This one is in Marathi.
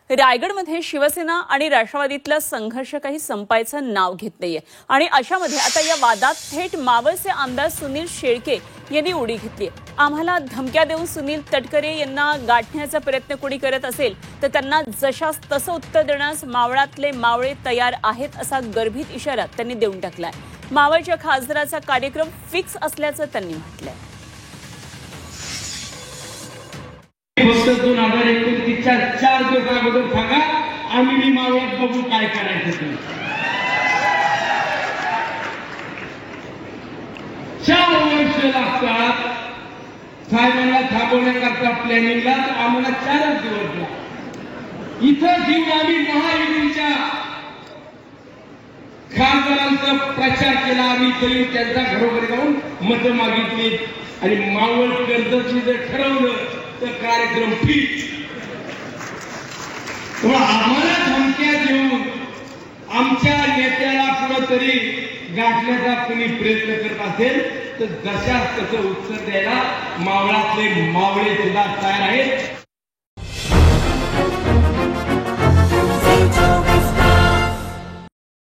रायगडमध्ये शिवसेना आणि राष्ट्रवादीतला संघर्ष काही संपायचं नाव घेत नाहीये आणि अशामध्ये आता या वादात थेट मावळचे आमदार सुनील शेळके यांनी उडी घेतली। आम्हाला धमक्या देऊन सुनील तटकरे यांना गाठण्याचा प्रयत्न कोणी करत असेल तर त्यांना जशास तसं उत्तर देण्यास मावळातले मावळे तयार आहेत असा गर्भित इशारा त्यांनी देऊन टाकलाय। मावळच्या खासदाराचा कार्यक्रम फिक्स असल्याचं त्यांनी म्हटलंय। 2029च्या 4 दिवस अगोदर सांगा आम्ही मावळात बघू काय करायचं ते। 4 वर्ष लागतात साहेबांना थांबवण्याकरता प्लॅनिंगला, आम्हाला 4 दिवस लागतात। इथं जीव आम्ही महायुतीच्या खासदारांचा प्रचार केला, आम्ही तरी त्यांच्या घरोघरी जाऊन मतं मागितली आणि मावळ कर्जतची जर ठरवलं तर कार्यक्रम फिक्स। आम्हाला धमक्या देऊन आमच्या नेत्याला कुठेतरी गाठण्याचा कोणी प्रयत्न करत असेल तर जशास तसं उत्तर द्यायला मावळातले मावळे सुद्धा तयार आहेत।